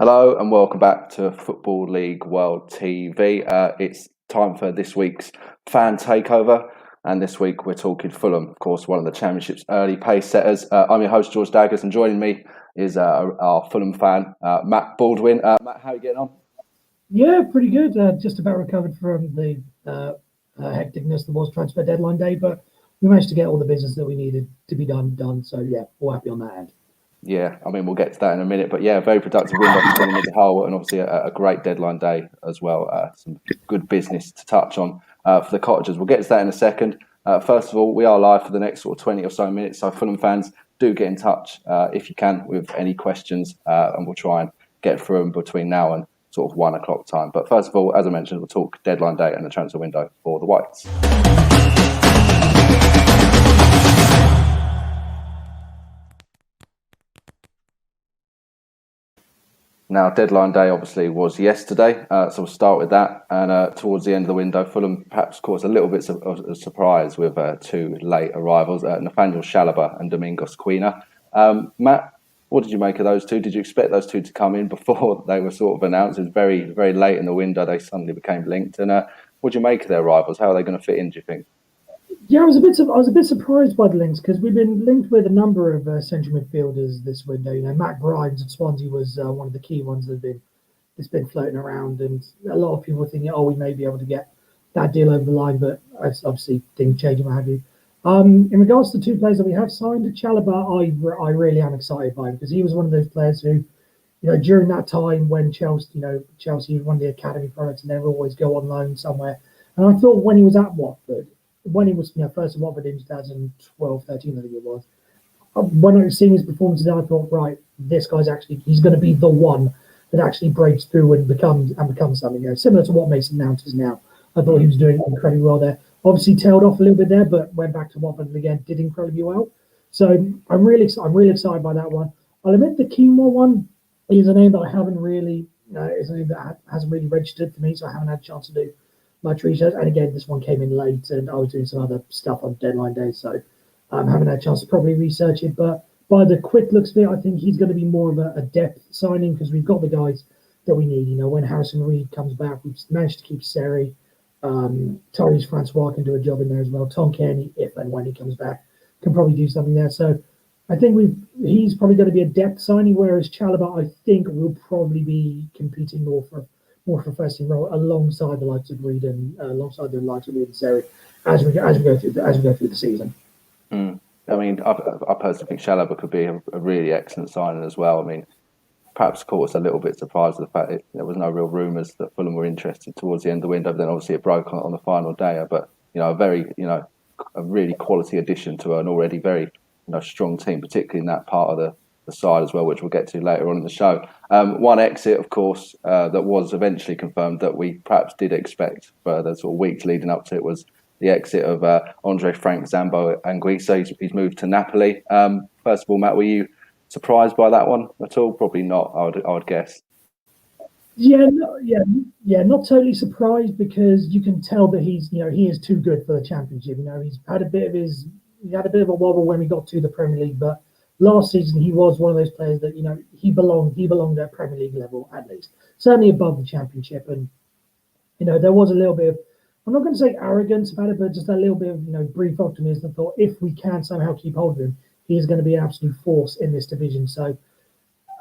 Hello and welcome back to Football League World TV. It's time for this week's fan takeover, and this week we're talking Fulham, of course, one of the Championship's early pace setters. I'm your host, George Dagless, and joining me is our Fulham fan, Matt Baldwin. Matt, how are you getting on? Yeah, pretty good. Just about recovered from the hecticness that was transfer deadline day, but we managed to get all the business that we needed to be done. So yeah, all happy on that end. Yeah, I mean, we'll get to that in a minute, but yeah, very productive window for Fulham as a whole, and obviously a great deadline day as well. Some good business to touch on for the Cottagers. We'll get to that in a second. First of all, we are live for the next sort of 20 or so minutes, so Fulham fans, do get in touch if you can with any questions, and we'll try and get through them between now and sort of 1 o'clock time. But first of all, as I mentioned, we'll talk deadline day and the transfer window for the Whites. Now, deadline day obviously was yesterday, so we'll start with that. And towards the end of the window, Fulham perhaps caused a little bit of a surprise with two late arrivals, Nathaniel Chalobah and Domingos Quina. Matt, what did you make of those two? Did you expect those two to come in before they were sort of announced? It was very, very late in the window. They suddenly became linked. And what did you make of their arrivals? How are they going to fit in, do you think? Yeah, I was a bit surprised by the links because we've been linked with a number of central midfielders this window. You know, Matt Grimes at Swansea was one of the key ones that's been floating around, and a lot of people are thinking, oh, we may be able to get that deal over the line, but obviously things change and what have you. In regards to the two players that we have signed, Chalobah, I really am excited by him because he was one of those players who, during that time when Chelsea was one of the academy products and they would always go on loan somewhere. And I thought when he was at Watford, when he was first at Watford in 2012, 13, I think it was, when I was seeing his performances, I thought, right, this guy's he's going to be the one that actually breaks through and becomes something. Similar to what Mason Mount is now. I thought he was doing incredibly well there. Obviously tailed off a little bit there, but went back to Watford and again did incredibly well. So I'm really excited by that one. I'll admit the Quinoa one is a name that I haven't really, is a name that hasn't really registered for me, so I haven't had a chance to do much research. And again, this one came in late, and I was doing some other stuff on deadline day, so I haven't had a chance to probably research it. But by the quick looks of it, I think he's going to be more of a depth signing because we've got the guys that we need. When Harrison Reed comes back, we've managed to keep Seri. Tyrese Francois can do a job in there as well. Tom Kearney, if and when he comes back, can probably do something there. So I think he's probably going to be a depth signing, whereas Chalobah, I think, will probably be competing more for first team role alongside the likes of Reed and Seri as we go through the season. I mean, I personally think Chalobah could be a really excellent signing as well. I mean, perhaps caught us a little bit surprised with the fact that there was no real rumours that Fulham were interested towards the end of the window. But then obviously it broke on the final day. But a really quality addition to an already very strong team, particularly in that part of the side as well, which we'll get to later on in the show. One exit, of course, that was eventually confirmed that we perhaps did expect for the sort of weeks leading up to it was the exit of Andre Frank Zambo Anguissa. He's moved to Napoli. First of all, Matt, were you surprised by that one at all? Probably not, I would guess. Not totally surprised because you can tell that he is too good for the Championship. He's had a bit of a wobble when we got to the Premier League, but last season he was one of those players that he belonged at Premier League level at least, certainly above the Championship. And there was a little bit of, I'm not going to say arrogance about it, but just a little bit of brief optimism. I thought if we can somehow keep hold of him, he is going to be an absolute force in this division. So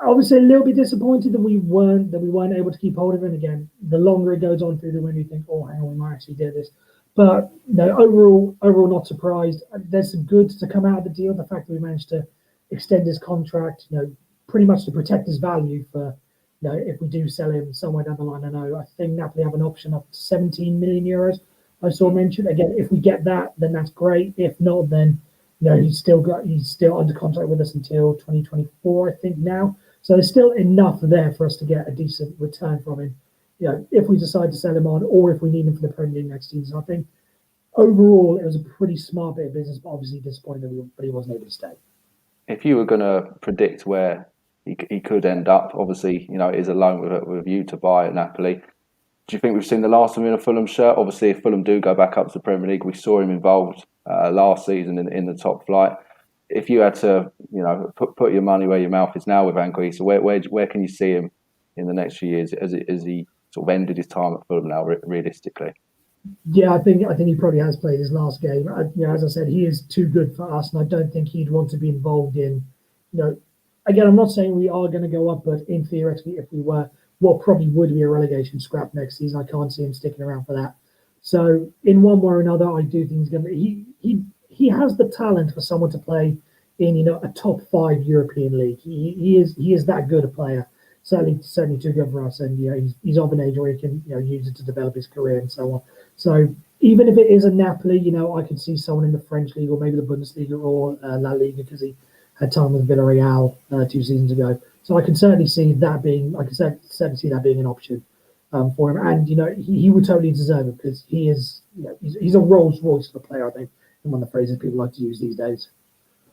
obviously a little bit disappointed that we weren't able to keep hold of him. Again, the longer it goes on through the window, you think, oh, hang on, we might actually do this. But overall not surprised. There's some good to come out of the deal. The fact that we managed to extend his contract, pretty much to protect his value for, if we do sell him somewhere down the line. I think Napoli have an option up to 17 million euros. I saw mentioned again. If we get that, then that's great. If not, then he's still under contract with us until 2024, I think now. So there's still enough there for us to get a decent return from him. If we decide to sell him on, or if we need him for the Premier League next season. I think overall it was a pretty smart bit of business, but obviously disappointing that he wasn't able to stay. If you were going to predict where he could end up, obviously, it is a loan with a view to buy at Napoli. Do you think we've seen the last of him in a Fulham shirt? Obviously, if Fulham do go back up to the Premier League, we saw him involved last season in the top flight. If you had to, put your money where your mouth is now with Anguissa, where can you see him in the next few years? Has he sort of ended his time at Fulham now, realistically? Yeah, I think he probably has played his last game. As I said, he is too good for us, and I don't think he'd want to be involved in. Again, I'm not saying we are going to go up, but in theoretically, if we were, what probably would be a relegation scrap next season, I can't see him sticking around for that. So, in one way or another, I do think he's going to. He has the talent for someone to play in a top 5 European league. He is that good a player. Certainly too good for us, and he's of an age where he can use it to develop his career and so on. So even if it is a Napoli, I could see someone in the French league or maybe the Bundesliga or La Liga, because he had time with Villarreal 2 seasons ago. So I can certainly see that being an option for him, and he would totally deserve it, because he is he's a Rolls Royce of a player, I think, and one of the phrases people like to use these days.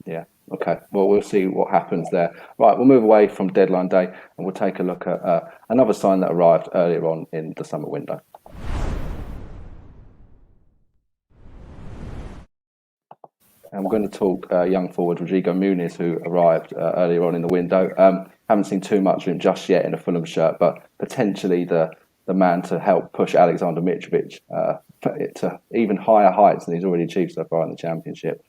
Yeah. Okay. Well, we'll see what happens there. Right. We'll move away from deadline day and we'll take a look at another sign that arrived earlier on in the summer window. And we're going to talk young forward Rodrigo Muniz, who arrived earlier on in the window. Haven't seen too much of him just yet in a Fulham shirt, but potentially the man to help push Alexander Mitrovic to even higher heights than he's already achieved so far in the Championship.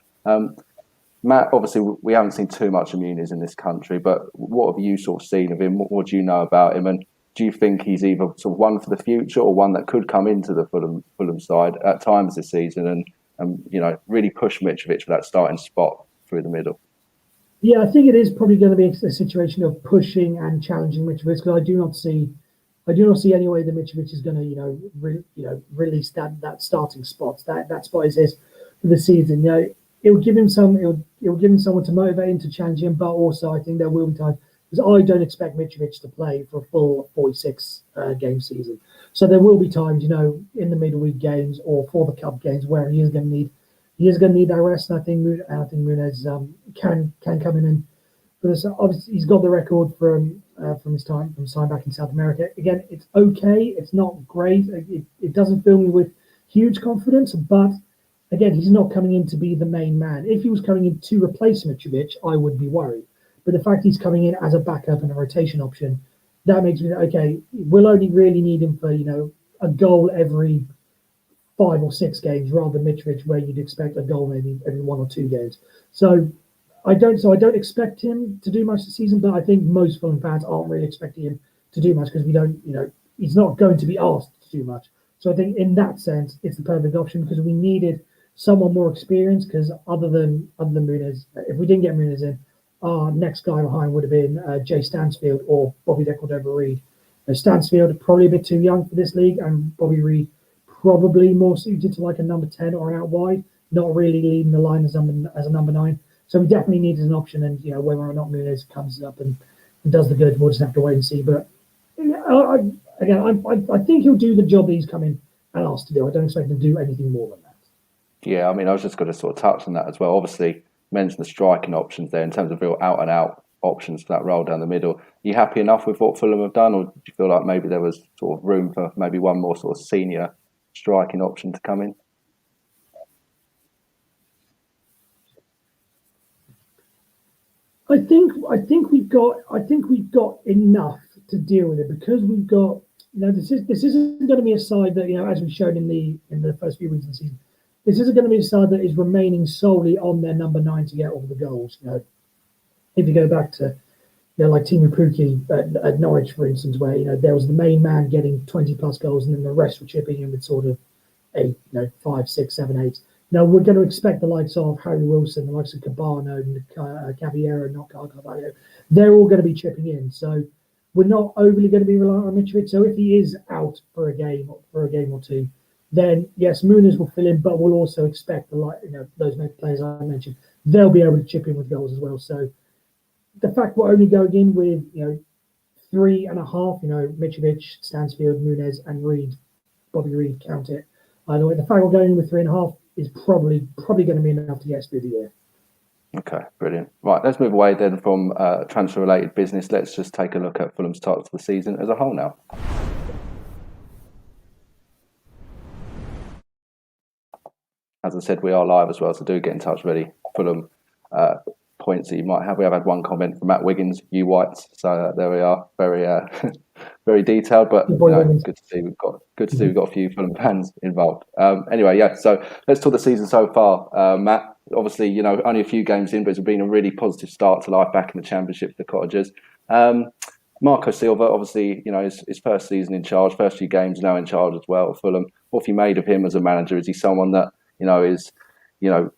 Matt, obviously, we haven't seen too much of Muniz in this country, but what have you sort of seen of him? What do you know about him? And do you think he's either sort of one for the future or one that could come into the Fulham side at times this season and really push Mitrovic for that starting spot through the middle? Yeah, I think it is probably going to be a situation of pushing and challenging Mitrovic, because I do not see any way that Mitrovic is going to release that starting spot. That spot is his for the season. It will give him someone to motivate him, to challenge him, but also I think there will be times, because I don't expect Mitrovic to play for a full 46 game season. So there will be times, in the midweek games or for the cup games, where he is going to need that rest. And I think Muniz can come in and, but obviously he's got the record from his time back in South America. Again, it's okay. It's not great. It doesn't fill me with huge confidence, but again, he's not coming in to be the main man. If he was coming in to replace Mitrovic, I would be worried. But the fact he's coming in as a backup and a rotation option, that makes me okay. We'll only really need him for a goal every 5 or 6 games, rather than Mitrovic, where you'd expect a goal maybe every 1 or 2 games. So I don't expect him to do much this season, but I think most Fulham fans aren't really expecting him to do much, because we don't, he's not going to be asked to do much. So I think in that sense, it's the perfect option, because we needed someone more experienced, because other than Muniz, if we didn't get Muniz in, our next guy behind would have been Jay Stansfield or Bobby De Cordova-Reid. Stansfield probably a bit too young for this league, and Bobby Reid probably more suited to like a number 10 or an out wide, not really leading the line as a number 9. So we definitely needed an option, and whether or not Muniz comes up and does the good, we'll just have to wait and see. But I think he'll do the job that he's come in and asked to do. I don't expect him to do anything more than that. Yeah, I mean, I was just going to sort of touch on that as well. Obviously, mentioned the striking options there in terms of real out-and-out options for that roll down the middle. Are you happy enough with what Fulham have done, or do you feel like maybe there was sort of room for maybe one more sort of senior striking option to come in? I think we've got enough to deal with it, because we've got this isn't going to be a side that as we've shown in the first few weeks of the season. This isn't going to be a side that is remaining solely on their number 9 to get all the goals. If you go back to like Timu Puki at Norwich, for instance, where there was the main man getting 20 plus goals, and then the rest were chipping in with sort of 8, 5, 6, 7, 8. Now we're going to expect the likes of Harry Wilson, the likes of Cabano, Caballero, not Carvalho. They're all going to be chipping in. So we're not overly going to be reliant on Mitrovic. So if he is out for a game or 2, then yes, Muniz will fill in, but we'll also expect those maybe players I mentioned, they'll be able to chip in with goals as well. So the fact we're only going in with 3.5, Mitrovic, Stansfield, Muniz, and Reid, Bobby Reid, count it. Either way, the fact we're going in with 3.5 is probably going to be enough to get us through the year. Okay, brilliant. Right, let's move away then from transfer-related business. Let's just take a look at Fulham's start to the season as a whole now. As I said, we are live as well, so do get in touch already. Fulham points that you might have. We have had one comment from Matt Wiggins, "You whites." So there we are, very very detailed, but good to see we've got a few Fulham fans involved. Anyway, yeah. So let's talk the season so far, Matt. Obviously, only a few games in, but it's been a really positive start to life back in the Championship for the Cottagers. Marco Silva, obviously, his first season in charge, first few games now in charge as well at Fulham. What have you made of him as a manager? Is he someone that is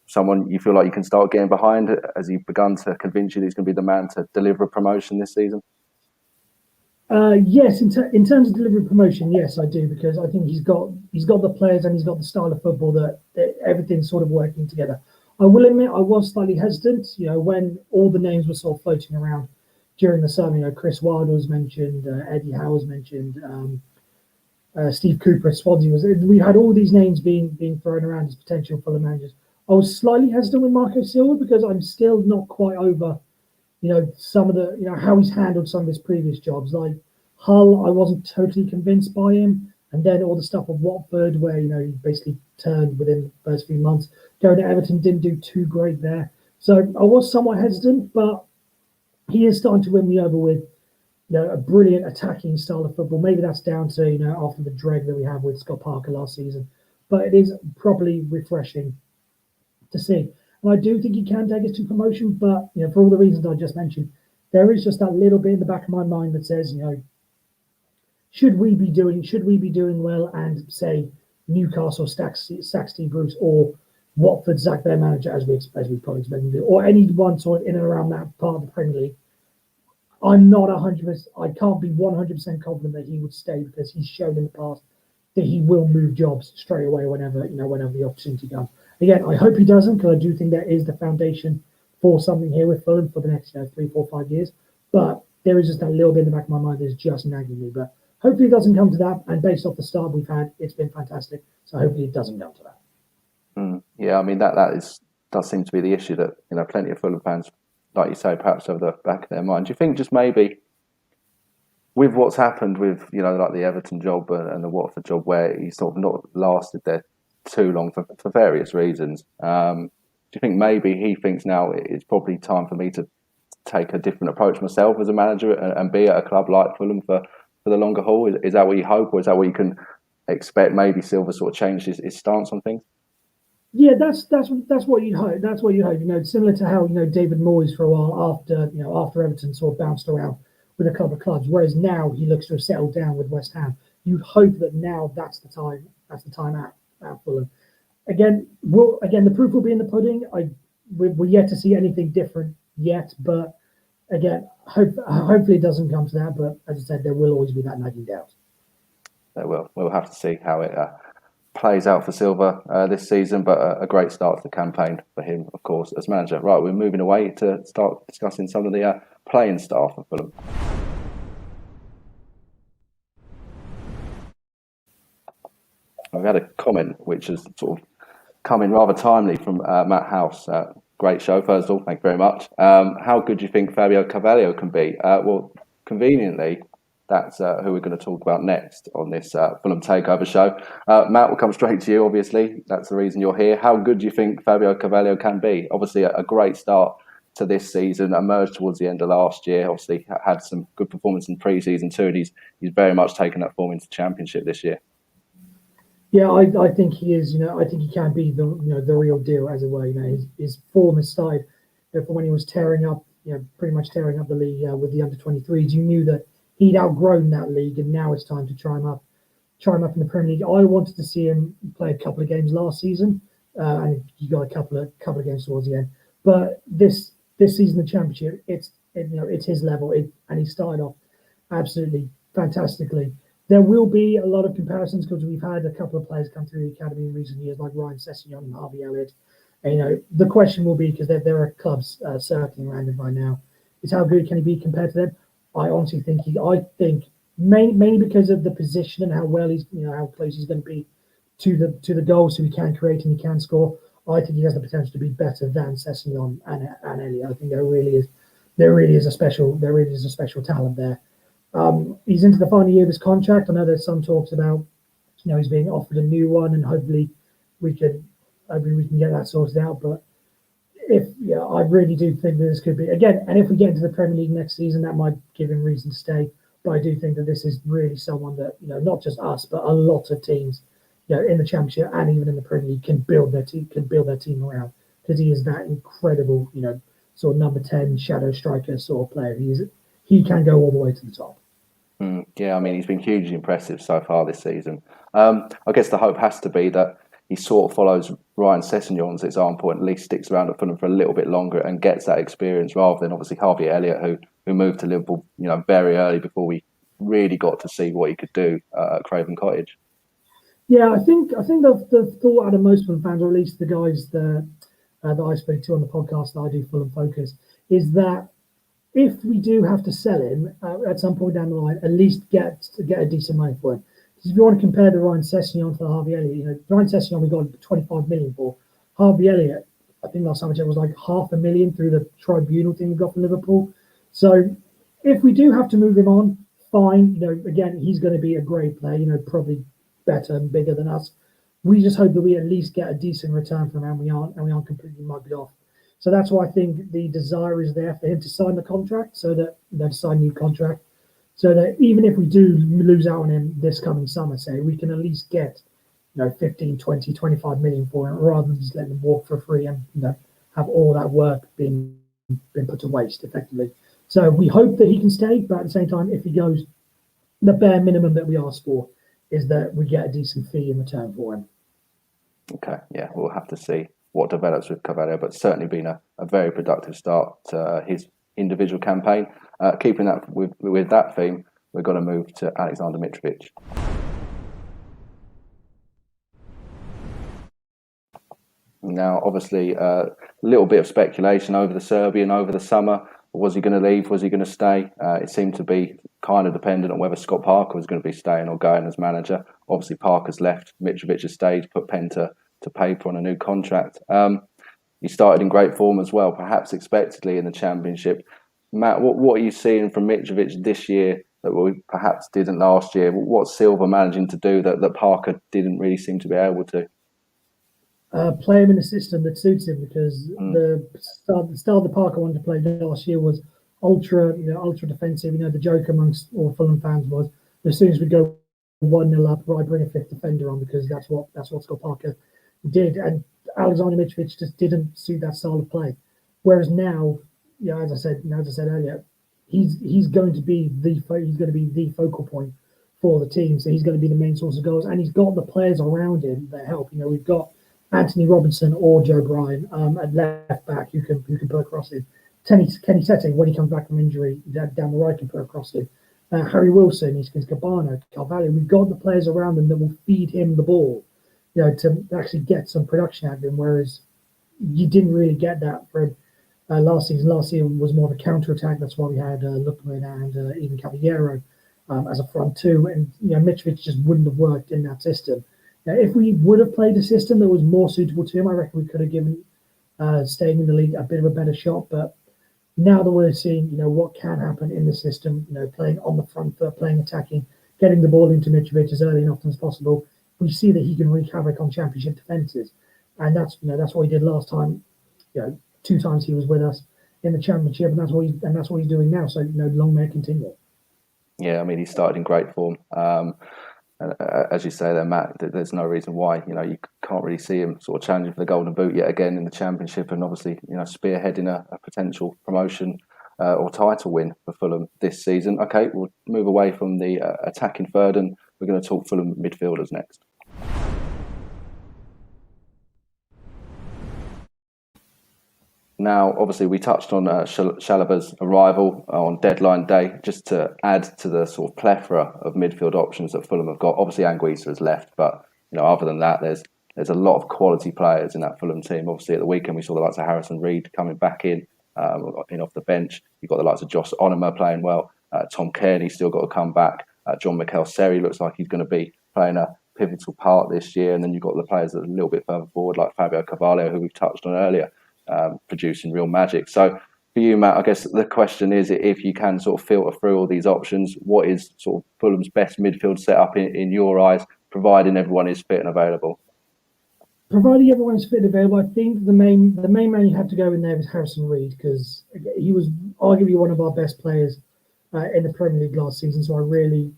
someone you feel like you can start getting behind? Has he begun to convince you that he's going to be the man to deliver a promotion this season? Yes, in terms of delivering promotion, yes, I do, because I think he's got the players and he's got the style of football that everything's sort of working together. I will admit I was slightly hesitant, when all the names were sort of floating around during the summer. Chris Wilder was mentioned, Eddie Howe was mentioned, Steve Cooper at Swansea we had all these names being thrown around as potential Fulham managers. I was slightly hesitant with Marco Silva because I'm still not quite over, some of the, how he's handled some of his previous jobs. Like Hull, I wasn't totally convinced by him. And then all the stuff with Watford, where, he basically turned within the first few months. Going to Everton, didn't do too great there. So I was somewhat hesitant, but he is starting to win me over with, a brilliant attacking style of football. Maybe that's down to, after the drag that we have with Scott Parker last season. But it is properly refreshing to see. And I do think he can take us to promotion, but, for all the reasons I just mentioned, there is just that little bit in the back of my mind that says, should we be doing well, and say Newcastle sack Steve Bruce, or Watford sack their manager, as we probably expect them to do, or anyone sort of in and around that part of the Premier League, I'm not 100%. I can't be 100% confident that he would stay, because he's shown in the past that he will move jobs straight away whenever the opportunity comes. Again, I hope he doesn't, because I do think that is the foundation for something here with Fulham for the next 3, 4, 5 years. But there is just that little bit in the back of my mind that's just nagging me. But hopefully it doesn't come to that. And based off the start we've had, it's been fantastic. So hopefully it doesn't come to that. Yeah, I mean does seem to be the issue, that plenty of Fulham fans, like you say, perhaps have the back of their mind. Do you think just maybe with what's happened with like the Everton job and the Watford job, where he's sort of not lasted there too long for various reasons, do you think maybe he thinks now it's probably time for me to take a different approach myself as a manager and be at a club like Fulham for the longer haul? Is that what you hope, or is that what you can expect? Maybe Silva sort of changed his stance on things. Yeah, that's what you'd hope. That's what you hope. Similar to how David Moyes for a while after Everton sort of bounced around with a couple of clubs, whereas now he looks to have settled down with West Ham. You'd hope that now that's the time. That's the time at Fulham. Again, the proof will be in the pudding. We're yet to see anything different yet, but again, hopefully it doesn't come to that. But as I said, there will always be that nagging doubt. There will. We'll have to see how it plays out for Silva this season, but a great start to the campaign for him, of course, as manager. Right, we're moving away to start discussing some of the playing staff of Fulham. I've had a comment which has sort of come in rather timely from Matt House. Great show, first of all, thank you very much. How good do you think Fabio Carvalho can be? Well, conveniently, that's who we're going to talk about next on this Fulham Takeover show. Matt, we'll come straight to you, obviously. That's the reason you're here. How good do you think Fabio Carvalho can be? Obviously, a great start to this season, emerged towards the end of last year. Obviously, had some good performance in pre-season too, and he's very much taken that form into the Championship this year. Yeah, I think he is. I think he can be the real deal, as it were. His form has started from when he was pretty much tearing up the league with the under-23s. You knew that he'd outgrown that league, and now it's time to try him up in the Premier League. I wanted to see him play a couple of games last season, and he got a couple of games towards the end. But this season, the Championship, it's his level, and he started off absolutely fantastically. There will be a lot of comparisons because we've had a couple of players come through the academy in recent years, like Ryan Sessegnon and Harvey Elliott. And, the question will be, because there are clubs circling around him right now, is how good can he be compared to them? I honestly think mainly because of the position and how well he's, how close he's going to be to the goal, so he can create and he can score. I think he has the potential to be better than Sessegnon and Elliott. I think there really is a special talent there. He's into the final year of his contract. I know there's some talks about, he's being offered a new one, and hopefully we can get that sorted out. But I really do think that this could be again, and if we get into the Premier League next season, that might give him reason to stay. But I do think that this is really someone that not just us, but a lot of teams, in the Championship and even in the Premier League, can build their team around because he is that incredible, sort of number 10 shadow striker sort of player. He can go all the way to the top. Yeah, I mean, he's been hugely impressive so far this season. I guess the hope has to be that he sort of follows Ryan Sessegnon's example and at least sticks around at Fulham for a little bit longer and gets that experience rather than obviously Harvey Elliott, who moved to Liverpool, very early before we really got to see what he could do at Craven Cottage. Yeah, I think the thought out of most Fulham fans, or at least the guys that I speak to on the podcast that I do Fulham Focus, is that if we do have to sell him at some point down the line, at least get a decent money for him. Because if you want to compare the Ryan Sessegnon to the Harvey Elliott, Ryan Sessegnon we got 25 million for. Harvey Elliott, I think last time I checked, was like $500,000 through the tribunal thing we got from Liverpool. So if we do have to move him on, fine. Again, he's going to be a great player. Probably better and bigger than us. We just hope that we at least get a decent return from him, and we aren't completely mugged off. So that's why I think the desire is there for him to sign the contract, so that to sign a new contract, so that even if we do lose out on him this coming summer, say, we can at least get 15, 20, 25 million for him, rather than just letting him walk for free and have all that work been put to waste effectively. So we hope that he can stay, but at the same time, if he goes, the bare minimum that we ask for is that we get a decent fee in return for him. Okay, yeah, we'll have to see what develops with Carvalho, but certainly been a very productive start to his individual campaign. Keeping that with that theme, we're going to move to Alexander Mitrovic. Now, obviously, a little bit of speculation over the Serbian over the summer. Was he going to leave? Was he going to stay? It seemed to be kind of dependent on whether Scott Parker was going to be staying or going as manager. Obviously, Parker's left. Mitrovic has stayed, put pen to paper on a new contract. He started in great form as well, perhaps expectedly in the Championship. Matt, what are you seeing from Mitrovic this year that we perhaps didn't last year? What's Silva managing to do that Parker didn't really seem to be able to? Play him in a system that suits him, because the style that Parker wanted to play last year was ultra defensive. The joke amongst all Fulham fans was, as soon as we go 1-0 up, right, bring a fifth defender on, because that's what Scott Parker did, and Alexander Mitrovic just didn't suit that style of play. Whereas now, as I said earlier, he's going to be the focal point for the team. So he's going to be the main source of goals, and he's got the players around him that help. We've got Anthony Robinson or Joe Bryan at left back who can put across him. Kenny Sete, when he comes back from injury, down the right, can put across him. Harry Wilson, he's Cabano, Carvalho. We've got the players around him that will feed him the ball, to actually get some production out of him. Whereas you didn't really get that for last season. Last season was more of a counter attack. That's why we had Lukman and even Caballero as a front two, and Mitrovic just wouldn't have worked in that system. If we would have played a system that was more suitable to him, I reckon we could have given staying in the league a bit of a better shot. But now that we're seeing, what can happen in the system, playing on the front foot, playing attacking, getting the ball into Mitrovic as early and often as possible, we see that he can wreak havoc on Championship defences, and that's what he did last time. 2 times he was with us in the Championship, and that's what he's doing now. So long may it continue. Yeah, I mean, he started in great form. As you say there, Matt, there's no reason why you can't really see him sort of challenging for the Golden Boot yet again in the Championship, and obviously spearheading a potential promotion or title win for Fulham this season. Okay, we'll move away from the attacking third, and we're going to talk Fulham midfielders next. Now, obviously, we touched on Chalobah's arrival on deadline day, just to add to the sort of plethora of midfield options that Fulham have got. Obviously, Anguissa has left, but other than that, there's a lot of quality players in that Fulham team. Obviously, at the weekend, we saw the likes of Harrison Reed coming back in off the bench. You've got the likes of Josh Onoma playing well. Tom Kearney's still got to come back. John Mikel Seri looks like he's going to be playing a pivotal part this year. And then you've got the players that are a little bit further forward, like Fabio Carvalho, who we've touched on earlier. Producing real magic. So for you, Matt, I guess the question is, if you can sort of filter through all these options, what is sort of Fulham's best midfield setup in your eyes, providing everyone is fit and available? providing everyone's fit and available, I think the main man you have to go in there is Harrison Reed because he was arguably one of our best players in the Premier League last season. So I really,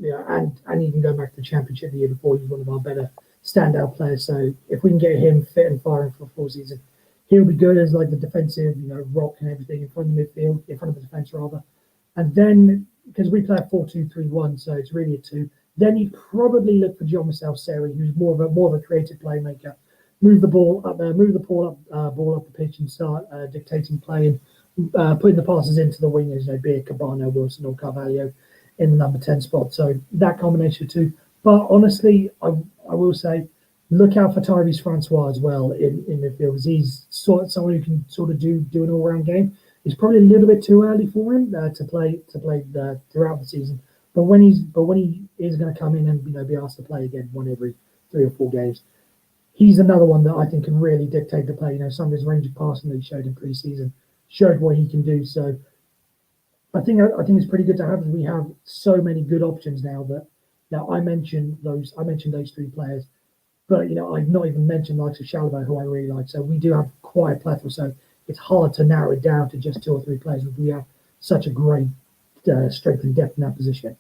and even going back to the Championship the year before, he's one of our better standout players. So if we can get him fit and firing for a full season, he'll be good as like the defensive, rock and everything in front of the midfield, in front of the defence rather. And then because we play a 4-2-3-1, so it's really a two. Then you'd probably look for John Seri, who's more of a creative playmaker. Move the ball up there, move the ball up the pitch, and start dictating play and putting the passes into the wingers, be it Cabano, Wilson, or Carvalho in the number 10 spot. So that combination of two. But honestly, I will say, look out for Tyrese Francois as well in midfield, because he's someone who can sort of do an all round game. It's probably a little bit too early for him to play throughout the season. But when he is going to come in and be asked to play again one every 3 or 4 games, he's another one that I think can really dictate the play. Some of his range of passing that he showed in pre-season showed what he can do. So I think it's pretty good to have. We have so many good options now that I mentioned those 3 players, but I've not even mentioned like Chalobah, who I really like. So we do have quite a plethora. So it's hard to narrow it down to just 2 or 3 players. We have such a great strength and depth in that position.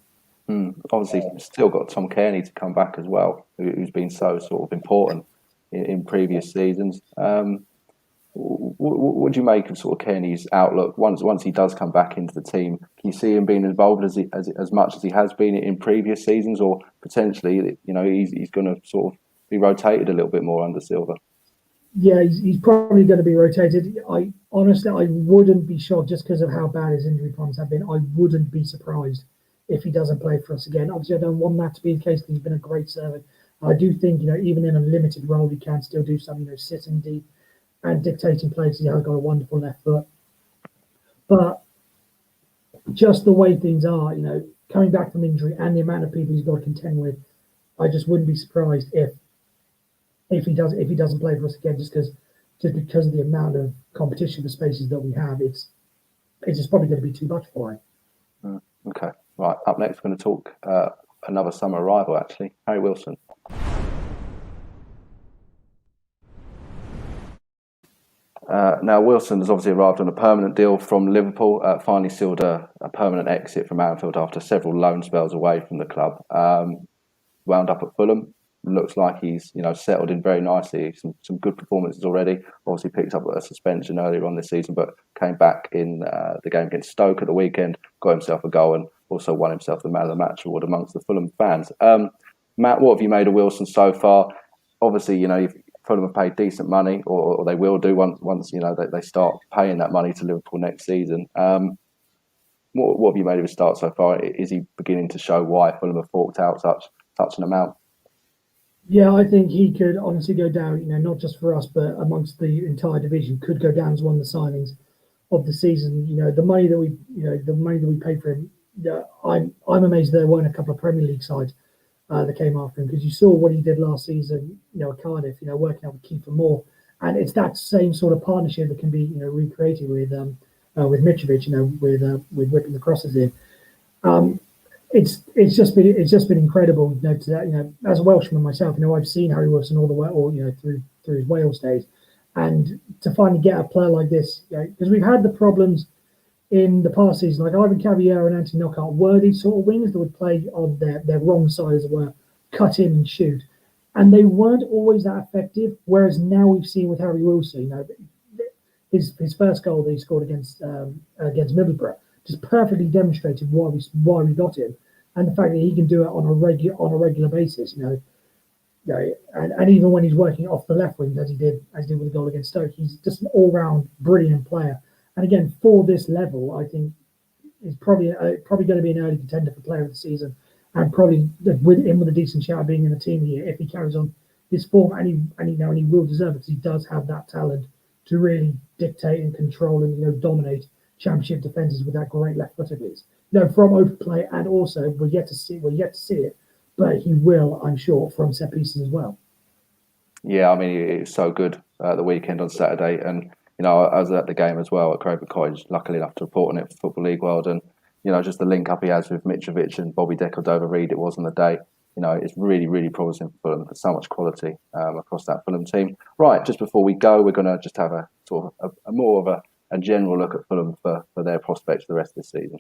Obviously, still got Tom Kearney to come back as well, who's been so sort of important in previous seasons. What do you make of sort of Kearney's outlook once he does come back into the team? Can you see him being involved as much as he has been in previous seasons, or potentially, he's going to sort of be rotated a little bit more under Silva? Yeah, he's probably going to be rotated. I wouldn't be shocked just because of how bad his injury problems have been. I wouldn't be surprised if he doesn't play for us again. Obviously, I don't want that to be the case because he's been a great servant. I do think, even in a limited role, he can still do some, sitting deep and dictating plays. He has got a wonderful left foot. But just the way things are, coming back from injury and the amount of people he's got to contend with, I just wouldn't be surprised if he doesn't play for us again, just because of the amount of competition for spaces that we have. It's just probably going to be too much for him. Okay. Right, up next, we're going to talk another summer arrival, actually, Harry Wilson. Now, Wilson has obviously arrived on a permanent deal from Liverpool, finally sealed a permanent exit from Anfield after several loan spells away from the club. Wound up at Fulham. Looks like he's settled in very nicely. Some good performances already. Obviously picked up a suspension earlier on this season, but came back in the game against Stoke at the weekend, got himself a goal and also won himself the Man of the Match award amongst the Fulham fans. Matt, what have you made of Wilson so far? Obviously, Fulham have paid decent money, or they will do once they start paying that money to Liverpool next season. What have you made of his start so far? Is he beginning to show why Fulham have forked out such an amount? Yeah, I think he could honestly go down, not just for us, but amongst the entire division, could go down as one of the signings of the season. The money that we paid for him, I'm amazed there weren't a couple of Premier League sides that came after him, because you saw what he did last season, at Cardiff, working out with Kiefer Moore, and it's that same sort of partnership that can be, recreated with Mitrovic, with whipping the crosses in. It's just been incredible, as a Welshman myself, I've seen Harry Wilson all the way, through his Wales days, and to finally get a player like this, because we've had the problems in the past season, like Ivan Cavalier and Anthony Knockout were these sort of wings that would play on their wrong side, as it were, cut in and shoot, and they weren't always that effective. Whereas now we've seen with Harry Wilson, his first goal that he scored against Middlesbrough just perfectly demonstrated why we got him, and the fact that he can do it on a regular basis. And even when he's working off the left wing, as he did with the goal against Stoke, he's just an all-round brilliant player. And again, for this level, I think he's probably going to be an early contender for Player of the Season, and probably with a decent shot of being in the team here if he carries on this form, and he will deserve it, because he does have that talent to really dictate and control and dominate Championship defences with that great left foot of his. From open play, and also we're yet to see it, but he will, I'm sure, from set pieces as well. Yeah, I mean, it's so good the weekend on Saturday, and I was at the game as well at Craven Cottage, luckily enough to report on it for Football League World, and just the link up he has with Mitrovic and Bobby Decordova-Reid, it was on the day. it's really, really promising for Fulham. There's so much quality across that Fulham team. Right, just before we go, we're going to just have a sort of a more of a general look at Fulham for their prospects for the rest of the season.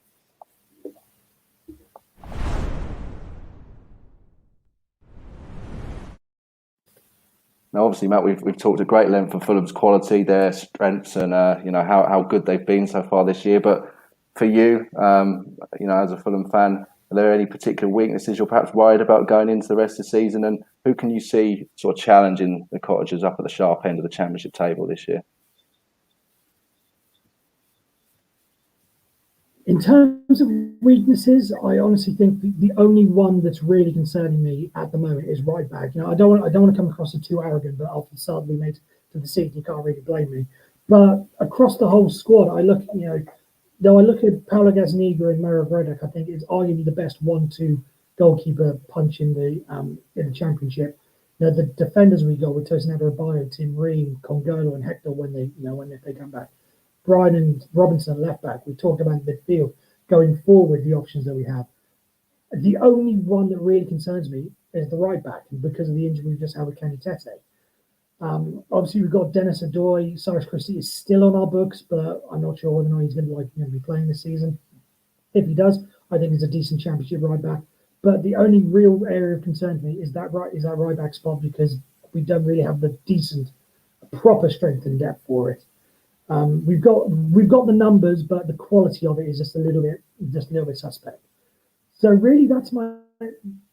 Now, obviously, Matt, we've talked at great length of Fulham's quality, their strengths, and how good they've been so far this year. But for you, as a Fulham fan, are there any particular weaknesses you're perhaps worried about going into the rest of the season? And who can you see sort of challenging the Cottagers up at the sharp end of the Championship table this year? In terms of weaknesses, I honestly think the only one that's really concerning me at the moment is right back. I don't want to come across as too arrogant, but after the start we made to the season, you can't really blame me. But across the whole squad, I look at Paulo Gazzaniga and Mario Grodek, I think it's arguably the best 1-2 goalkeeper punch in the Championship. The defenders we got with Tosin Adarabioyo, Tim Ream, Congolo, and Hector when they come back. Brian and Robinson left back. We talked about midfield going forward, the options that we have. The only one that really concerns me is the right back, because of the injury we just had with Kenny Tete. Obviously, we've got Dennis Adoy. Cyrus Christie is still on our books, but I'm not sure whether or not he's going to be playing this season. If he does, I think he's a decent Championship right back. But the only real area of concern to me is that right back spot, because we don't really have the decent, proper strength and depth for it. We've got the numbers, but the quality of it is just a little bit suspect. So really, that's my.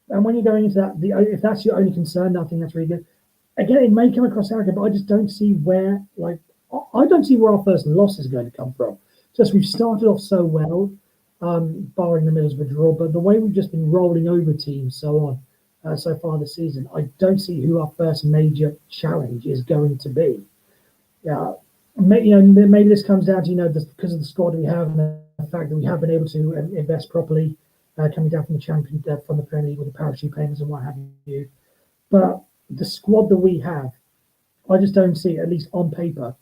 And when you're going into that, if that's your only concern, I think that's really good. Again, it may come across arrogant, but I just don't see where I don't see where our first loss is going to come from. Just we've started off so well, barring the Middlesbrough draw, but the way we've just been rolling over teams so far this season, I don't see who our first major challenge is going to be. Yeah. Maybe this comes down to because of the squad we have and the fact that we have been able to invest properly, coming down from the Premier League with the parachute payments and what have you. But the squad that we have, I just don't see, at least on paper,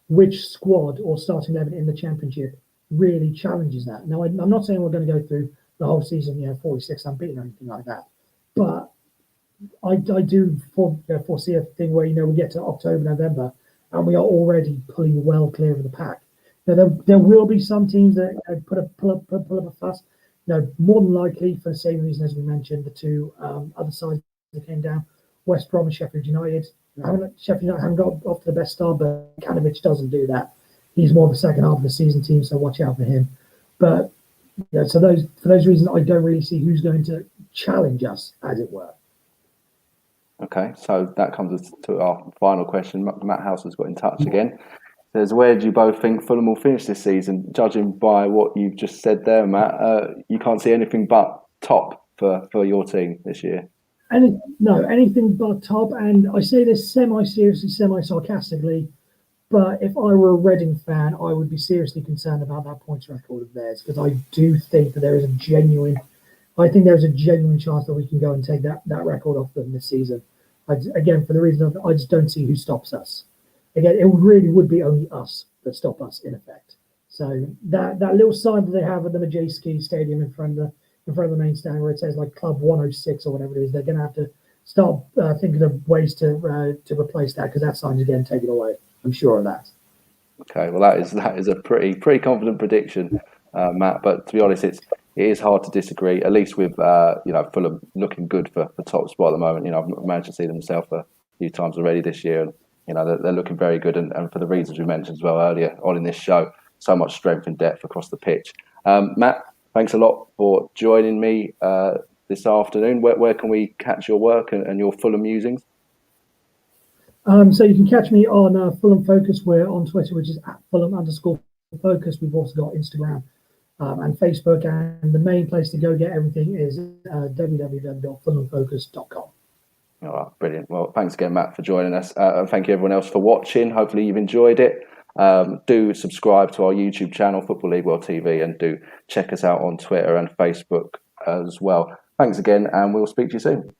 which squad or starting 11 in the Championship really challenges that. Now, I'm not saying we're going to go through the whole season, 46 unbeaten or anything like that, but I do foresee a thing where we get to October, November, and we are already pulling well clear of the pack. Now, there will be some teams that pull up a fuss. More than likely, for the same reason as we mentioned, the two other sides that came down, West Brom and Sheffield United. Sheffield United haven't got off to the best start, but Kanovic doesn't do that. He's more of the second half of the season team, so watch out for him. But so for those reasons, I don't really see who's going to challenge us, as it were. Okay, so that comes to our final question. Matt House has got in touch again. Says, where do you both think Fulham will finish this season? Judging by what you've just said there, Matt, you can't see anything but top for your team this year. Anything but top. And I say this semi-seriously, semi-sarcastically, but if I were a Reading fan, I would be seriously concerned about that points record of theirs, because I do think that there is a genuine chance that we can go and take that record off them this season. Again, for the reason of I just don't see who stops us. Again, it really would be only us that stop us, in effect. So that little sign that they have at the Majeski Stadium in front of the main stand, where it says Club 106 or whatever it is, they're going to have to start thinking of ways to replace that, because that sign's again taken away. I'm sure of that. Okay, well that is a pretty confident prediction, Matt. But to be honest, it is hard to disagree. At least with Fulham looking good for top spot at the moment. I've managed to see them myself a few times already this year, and they're looking very good. And for the reasons we mentioned as well earlier on in this show, so much strength and depth across the pitch. Matt, thanks a lot for joining me this afternoon. Where can we catch your work and your Fulham musings? So you can catch me on Fulham Focus. We're on Twitter, which is @Fulham_Focus. We've also got Instagram and Facebook, and the main place to go get everything is www.fulhamfocus.com. All right, brilliant. Well, thanks again, Matt, for joining us. And thank you everyone else for watching. Hopefully you've enjoyed it. Do subscribe to our YouTube channel, Football League World TV, and do check us out on Twitter and Facebook as well. Thanks again, and we'll speak to you soon.